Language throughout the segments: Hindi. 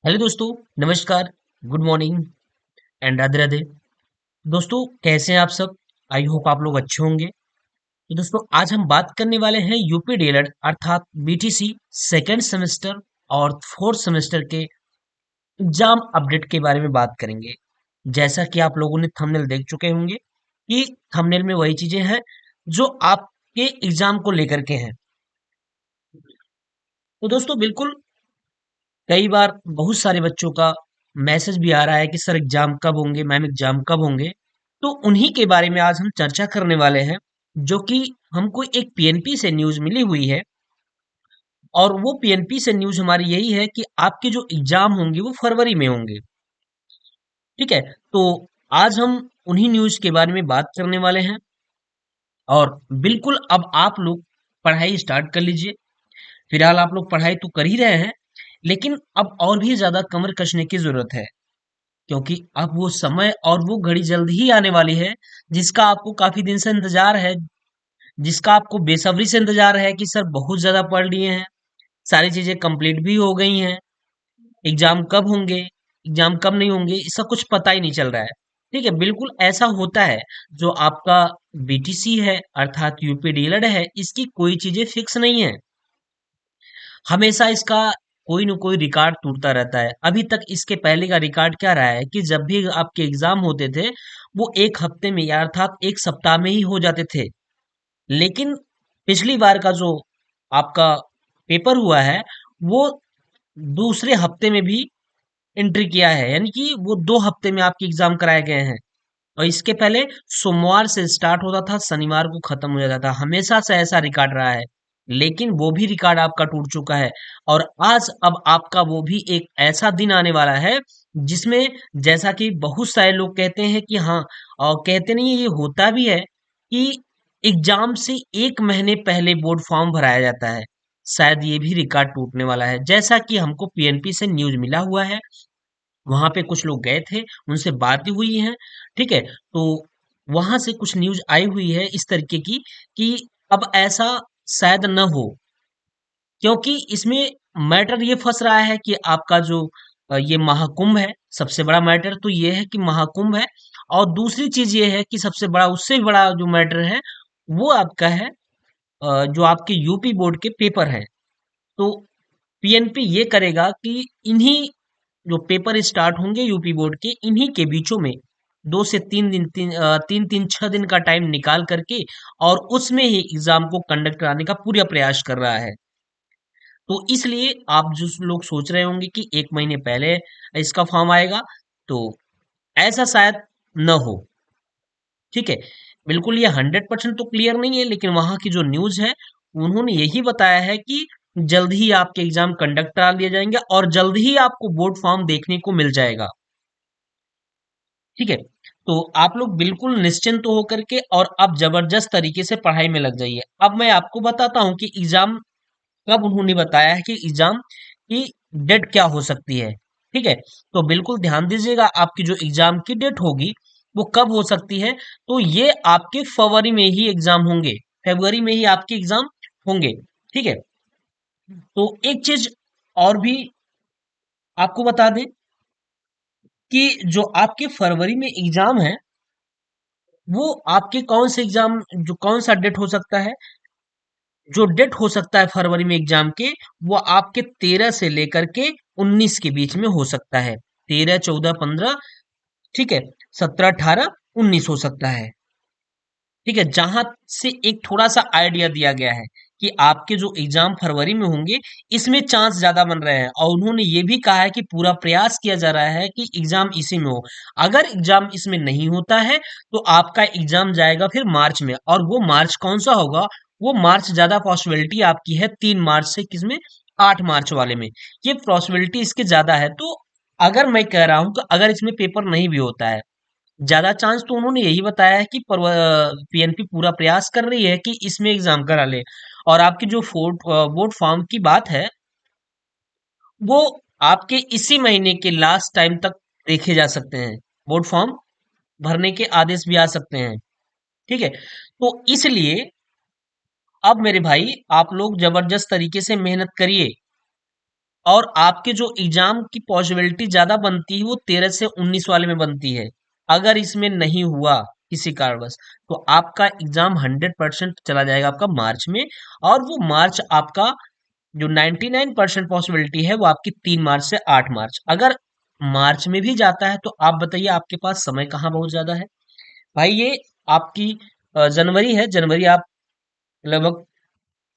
हेलो दोस्तों, नमस्कार, good morning and Radhe Radhe. दोस्तों, कैसे हैं आप सब? आई होप आप लोग अच्छे होंगे। तो दोस्तों, आज हम बात करने वाले हैं यूपी डीएलएड अर्थात बीटीसी सेकेंड सेमेस्टर और फोर्थ सेमेस्टर के एग्जाम अपडेट के बारे में बात करेंगे। जैसा कि आप लोगों ने थंबनेल देख चुके होंगे कि थंबनेल में वही चीजें हैं जो आपके एग्जाम को लेकर के हैं। तो दोस्तों, बिल्कुल कई बार बहुत सारे बच्चों का मैसेज भी आ रहा है कि सर एग्जाम कब होंगे, मैम एग्जाम कब होंगे। तो उन्हीं के बारे में आज हम चर्चा करने वाले हैं, जो कि हमको एक पीएनपी से न्यूज मिली हुई है। और वो पीएनपी से न्यूज हमारी यही है कि आपके जो एग्जाम होंगे वो फरवरी में होंगे। ठीक है। तो आज हम उन्हीं न्यूज के बारे में बात करने वाले हैं। और बिल्कुल अब आप लोग पढ़ाई स्टार्ट कर लीजिए। फिलहाल आप लोग पढ़ाई तो कर ही रहे हैं, लेकिन अब और भी ज्यादा कमर कसने की जरूरत है, क्योंकि अब वो समय और वो घड़ी जल्द ही आने वाली है जिसका आपको काफी दिन से इंतजार है, जिसका आपको बेसब्री से इंतजार है कि सर बहुत ज्यादा पढ़ लिए हैं, सारी चीजें कंप्लीट भी हो गई हैं, एग्जाम कब होंगे, एग्जाम कब नहीं होंगे, इसका कुछ पता ही नहीं चल रहा है। ठीक है, बिल्कुल ऐसा होता है। जो आपका बीटीसी है अर्थात यूपी डीएलएड है, इसकी कोई चीजें फिक्स नहीं है। हमेशा इसका कोई न कोई रिकॉर्ड टूटता रहता है। अभी तक इसके पहले का रिकॉर्ड क्या रहा है कि जब भी आपके एग्जाम होते थे, वो एक हफ्ते में या अर्थात एक सप्ताह में ही हो जाते थे। लेकिन पिछली बार का जो आपका पेपर हुआ है, वो दूसरे हफ्ते में भी एंट्री किया है, यानी कि वो 2 हफ्ते में आपके एग्जाम कराए गए हैं। और इसके पहले सोमवार से स्टार्ट होता था, शनिवार को खत्म हो जाता था। हमेशा से ऐसा रिकॉर्ड रहा है, लेकिन वो भी रिकॉर्ड आपका टूट चुका है। और आज अब आपका वो भी एक ऐसा दिन आने वाला है जिसमें, जैसा कि बहुत सारे लोग कहते हैं कि हाँ, और कहते नहीं, ये होता भी है कि एग्जाम से 1 महीने पहले बोर्ड फॉर्म भराया जाता है। शायद ये भी रिकॉर्ड टूटने वाला है, जैसा कि हमको पीएनपी से न्यूज मिला हुआ है। वहां पे कुछ लोग गए थे, उनसे बातें हुई हैं। ठीक है। तो वहां से कुछ न्यूज आई हुई है इस तरीके की कि अब ऐसा शायद न हो, क्योंकि इसमें मैटर ये फंस रहा है कि आपका जो ये महाकुंभ है। सबसे बड़ा मैटर तो ये है कि महाकुंभ है। और दूसरी चीज ये है कि सबसे बड़ा, उससे भी बड़ा जो मैटर है, वो आपका है जो आपके यूपी बोर्ड के पेपर है। तो पीएनपी ये करेगा कि इन्हीं जो पेपर स्टार्ट होंगे यूपी बोर्ड के, इन्हीं के बीचों में 2 से 3 दिन, 3 3 6 दिन का टाइम निकाल करके और उसमें ही एग्जाम को कंडक्ट कराने का पूरा प्रयास कर रहा है। तो इसलिए आप जो लोग सोच रहे होंगे कि 1 महीने पहले इसका फॉर्म आएगा, तो ऐसा शायद न हो। ठीक है। बिल्कुल ये 100% तो क्लियर नहीं है, लेकिन वहां की जो न्यूज है, उन्होंने यही बताया है कि जल्द ही आपके एग्जाम कंडक्ट करा लिए जाएंगे और जल्द ही आपको बोर्ड फॉर्म देखने को मिल जाएगा। ठीक है। तो आप लोग बिल्कुल निश्चिंत होकर के और अब जबरदस्त तरीके से पढ़ाई में लग जाइए। अब मैं आपको बताता हूँ कि एग्जाम कब उन्होंने बताया है कि एग्जाम की डेट क्या हो सकती है। ठीक है। तो बिल्कुल ध्यान दीजिएगा, आपकी जो एग्जाम की डेट होगी वो कब हो सकती है। तो ये आपके फरवरी में ही एग्जाम होंगे, फरवरी में ही आपके एग्जाम होंगे। ठीक है। तो एक चीज और भी आपको बता दें कि जो आपके फरवरी में एग्जाम है, वो आपके कौन से एग्जाम, जो कौन सा डेट हो सकता है, जो डेट हो सकता है फरवरी में एग्जाम के, वो आपके 13 से लेकर के 19 के बीच में हो सकता है। 13, 14, 15, ठीक है, 17, 18, 19 हो सकता है। ठीक है। जहां से एक थोड़ा सा आइडिया दिया गया है कि आपके जो एग्जाम फरवरी में होंगे, इसमें चांस ज्यादा बन रहे हैं। और उन्होंने ये भी कहा है कि पूरा प्रयास किया जा रहा है कि एग्जाम इसी में हो। अगर एग्जाम इसमें नहीं होता है, तो आपका एग्जाम जाएगा फिर मार्च में। और वो मार्च कौन सा होगा? वो मार्च ज्यादा पॉसिबिलिटी आपकी है 3 मार्च से, किसमें? 8 मार्च वाले में। ये पॉसिबिलिटी इसके ज्यादा है। तो अगर मैं कह रहा हूं कि अगर इसमें पेपर नहीं भी होता है, ज्यादा चांस तो उन्होंने यही बताया है कि पीएनपी पूरा प्रयास कर रही है कि इसमें एग्जाम करा ले। और आपकी जो वोट फॉर्म की बात है, वो आपके इसी महीने के लास्ट टाइम तक देखे जा सकते हैं। वोट फॉर्म भरने के आदेश भी आ सकते हैं। ठीक है। तो इसलिए अब मेरे भाई, आप लोग जबरदस्त तरीके से मेहनत करिए। और आपके जो एग्जाम की पॉसिबिलिटी ज्यादा बनती है वो 13 से 19 वाले में बनती है। अगर इसमें नहीं हुआ किसी कारणवश तो आपका एग्जाम 100% चला जाएगा आपका मार्च में। और वो मार्च आपका जो 99% पॉसिबिलिटी है वो आपकी 3 मार्च से 8 मार्च। अगर मार्च में भी जाता है तो आप बताइए आपके पास समय कहाँ बहुत ज्यादा है। भाई ये आपकी जनवरी है, जनवरी आप लगभग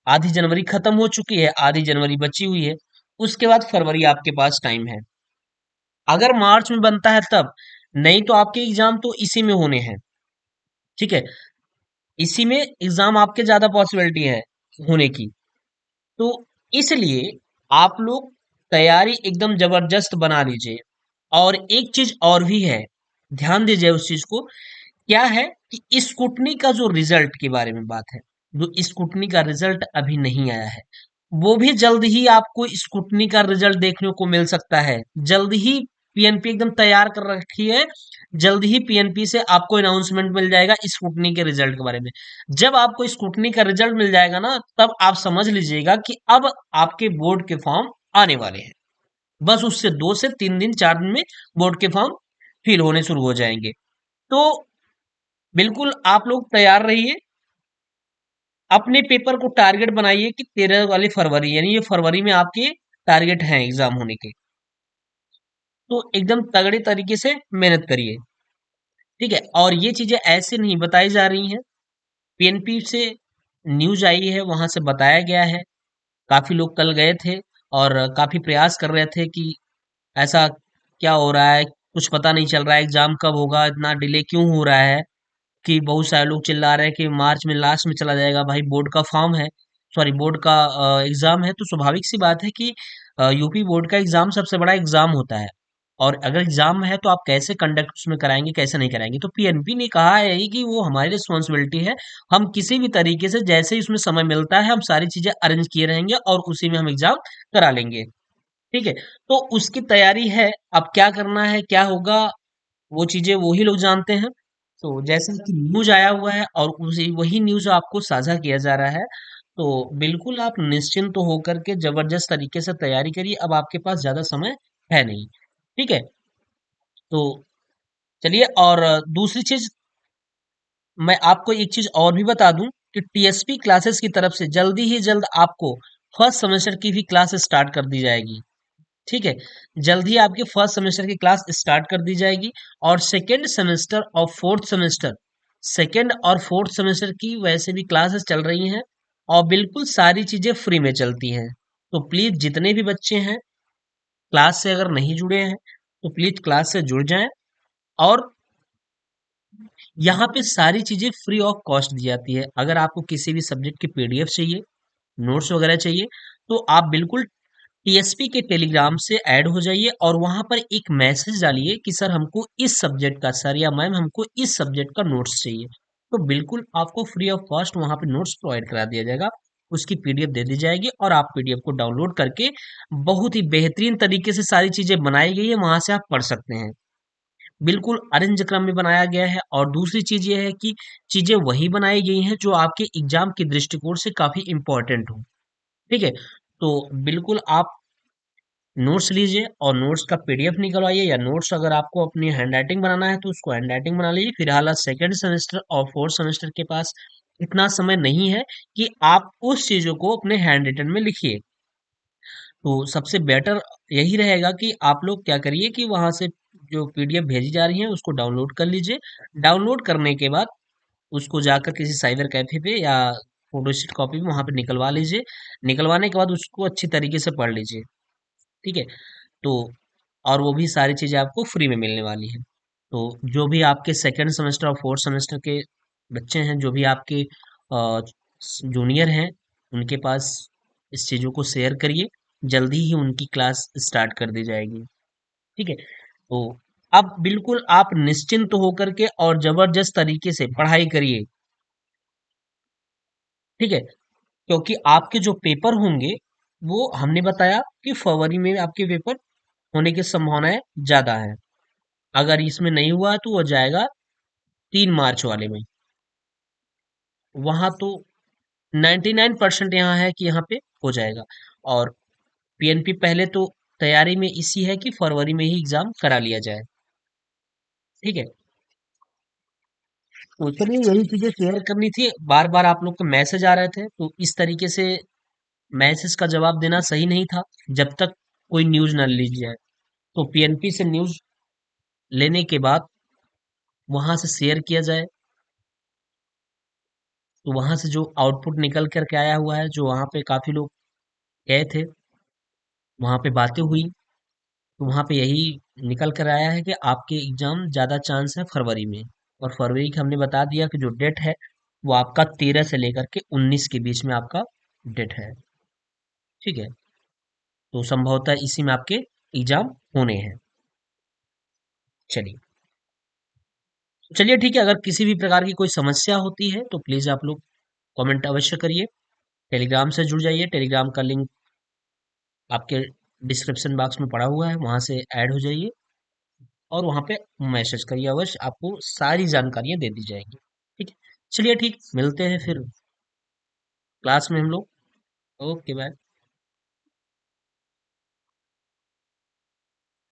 आधी जनवरी खत्म हो चुकी है, आधी जनवरी बची हुई है। उसके बाद फरवरी आपके पास टाइम है। अगर मार्च में बनता है तब, नहीं तो आपके एग्जाम तो इसी में होने हैं। ठीक है, इसी में एग्जाम आपके ज्यादा पॉसिबिलिटी है होने की। तो इसलिए आप लोग तैयारी एकदम जबरदस्त बना लीजिए। और एक चीज और भी है, ध्यान दीजिए उस चीज को। क्या है कि स्कूटनी का जो रिजल्ट के बारे में बात है, जो स्कूटनी का रिजल्ट अभी नहीं आया है, वो भी जल्द ही आपको स्कूटनी का रिजल्ट देखने को मिल सकता है। जल्द ही पीएनपी एकदम तैयार कर रखी है, जल्द ही पीएनपी से आपको अनाउंसमेंट मिल जाएगा स्कूटनी के रिजल्ट के बारे में। जब आपको स्कूटनी का रिजल्ट मिल जाएगा ना, तब आप समझ लीजिएगा कि अब आपके बोर्ड के फॉर्म आने वाले हैं। बस उससे 2 से 3 दिन 4 दिन में बोर्ड के फॉर्म फिल होने शुरू हो जाएंगे। तो बिल्कुल आप लोग तैयार रहिए। अपने पेपर को टारगेट बनाइए कि 13 वाली फरवरी, यानी ये फरवरी में आपके टारगेट हैं एग्जाम होने के। तो एकदम तगड़े तरीके से मेहनत करिए। ठीक है, और ये चीजें ऐसे नहीं बताई जा रही हैं, पीएनपी से न्यूज आई है, वहां से बताया गया है। काफी लोग कल गए थे और काफी प्रयास कर रहे थे कि ऐसा क्या हो रहा है, कुछ पता नहीं चल रहा है, एग्जाम कब होगा, इतना डिले क्यों हो रहा है। कि बहुत सारे लोग चिल्ला रहे हैं कि मार्च में लास्ट में चला जाएगा। भाई बोर्ड का फॉर्म है, सॉरी बोर्ड का एग्जाम है, तो स्वाभाविक सी बात है कि यूपी बोर्ड का एग्जाम सबसे बड़ा एग्जाम होता है। और अगर एग्जाम है तो आप कैसे कंडक्ट उसमें कराएंगे, कैसे नहीं कराएंगे। तो पीएनपी ने कहा है ही कि वो हमारी रिस्पॉन्सिबिलिटी है, हम किसी भी तरीके से जैसे ही उसमें समय मिलता है हम सारी चीजें अरेंज किए रहेंगे और उसी में हम एग्जाम करा लेंगे। ठीक है, तो उसकी तैयारी है। अब क्या करना है, क्या होगा, वो चीजें वही लोग जानते हैं। तो जैसा कि न्यूज आया हुआ है और उसी वही न्यूज आपको साझा किया जा रहा है। तो बिल्कुल आप निश्चिंत तो होकर के जबरदस्त तरीके से तैयारी करिए, अब आपके पास ज्यादा समय है नहीं। ठीक है, तो चलिए। और दूसरी चीज मैं आपको एक चीज और भी बता दूं कि टीएसपी क्लासेस की तरफ से जल्दी ही जल्द आपको फर्स्ट सेमेस्टर की भी क्लास स्टार्ट कर दी जाएगी। ठीक है, जल्द ही आपके फर्स्ट सेमेस्टर की क्लास स्टार्ट कर दी जाएगी। और सेकेंड और फोर्थ सेमेस्टर की वैसे भी क्लासेस चल रही हैं और बिल्कुल सारी चीजें फ्री में चलती हैं। तो प्लीज जितने भी बच्चे हैं क्लास से अगर नहीं जुड़े हैं तो प्लीज क्लास से जुड़ जाएं। और यहाँ पे सारी चीजें फ्री ऑफ कॉस्ट दी जाती है। अगर आपको किसी भी सब्जेक्ट की पीडीएफ चाहिए, नोट्स वगैरह चाहिए, तो आप बिल्कुल टीएसपी के टेलीग्राम से ऐड हो जाइए और वहां पर एक मैसेज डालिए कि सर हमको इस सब्जेक्ट का, सर या मैम हमको इस सब्जेक्ट का नोट्स चाहिए। तो बिल्कुल आपको फ्री ऑफ कॉस्ट वहां पे नोट्स प्रोवाइड करा दिया जाएगा, उसकी पीडीएफ दे दी जाएगी और आप पीडीएफ को डाउनलोड करके बहुत ही बेहतरीन तरीके से सारी चीजें बनाई गई है वहां से आप पढ़ सकते हैं। बिल्कुल अरेंज क्रम में बनाया गया है। और दूसरी चीज ये है कि चीजें वही बनाई गई हैं जो आपके एग्जाम के दृष्टिकोण से काफी इंपॉर्टेंट हो। ठीक है, तो बिल्कुल आप नोट्स लीजिए और नोट्स का पीडीएफ निकलवाइए, या नोट्स अगर आपको अपनी हैंडराइटिंग बनाना है तो उसको हैंडराइटिंग बना लीजिए। फिलहाल आज सेकेंड सेमेस्टर और फोर्थ सेमेस्टर के पास इतना समय नहीं है कि आप उस चीजों को अपने हैंड रिटन में लिखिए। तो सबसे बेटर यही रहेगा कि आप लोग क्या करिए कि वहां से जो पीडीएफ भेजी जा रही है उसको डाउनलोड कर लीजिए। डाउनलोड करने के बाद उसको जाकर किसी साइबर कैफे पे या फोटोस्टेट कॉपी में वहां पे निकलवा लीजिए। निकलवाने के बाद उसको अच्छी तरीके से पढ़ लीजिए। ठीक है, तो और वो भी सारी चीजें आपको फ्री में मिलने वाली हैं। तो जो भी आपके सेकेंड सेमेस्टर और फोर्थ सेमेस्टर के बच्चे हैं, जो भी आपके जूनियर हैं, उनके पास इस चीजों को शेयर करिए। जल्दी ही उनकी क्लास स्टार्ट कर दी जाएगी। ठीक है, तो अब बिल्कुल आप निश्चिंत होकर के और जबरदस्त तरीके से पढ़ाई करिए। ठीक है, क्योंकि आपके जो पेपर होंगे वो हमने बताया कि फरवरी में आपके पेपर होने की संभावनाएं ज्यादा है। अगर इसमें नहीं हुआ तो वो जाएगा 3 मार्च वाले में। वहां तो 99% यहाँ है कि यहाँ पे हो जाएगा। और पीएनपी पहले तो तैयारी में इसी है कि फरवरी में ही एग्जाम करा लिया जाए। ठीक है, तो चलिए यही चीजें शेयर करनी थी। बार बार आप लोग के मैसेज आ रहे थे, तो इस तरीके से मैसेज का जवाब देना सही नहीं था जब तक कोई न्यूज न ली जाए। तो पीएनपी से न्यूज लेने के बाद वहां से शेयर किया जाए, तो वहां से जो आउटपुट निकल करके आया हुआ है, जो वहां पे काफी लोग गए थे, वहां पे बातें हुई, तो वहां पे यही निकल कर आया है कि आपके एग्जाम ज्यादा चांस है फरवरी में। और फरवरी की हमने बता दिया कि जो डेट है वो आपका 13 से लेकर के 19 के बीच में आपका डेट है। ठीक है, तो संभवतः इसी में आपके एग्जाम होने हैं। चलिए, चलिए ठीक है, अगर किसी भी प्रकार की कोई समस्या होती है तो प्लीज आप लोग कमेंट अवश्य करिए। टेलीग्राम से जुड़ जाइए, टेलीग्राम का लिंक आपके डिस्क्रिप्शन बॉक्स में पड़ा हुआ है, वहां से ऐड हो जाइए और वहां पे मैसेज करिए, अवश्य आपको सारी जानकारियां दे दी जाएंगी। ठीक है, चलिए ठीक, मिलते हैं फिर क्लास में हम लोग। Okay bye.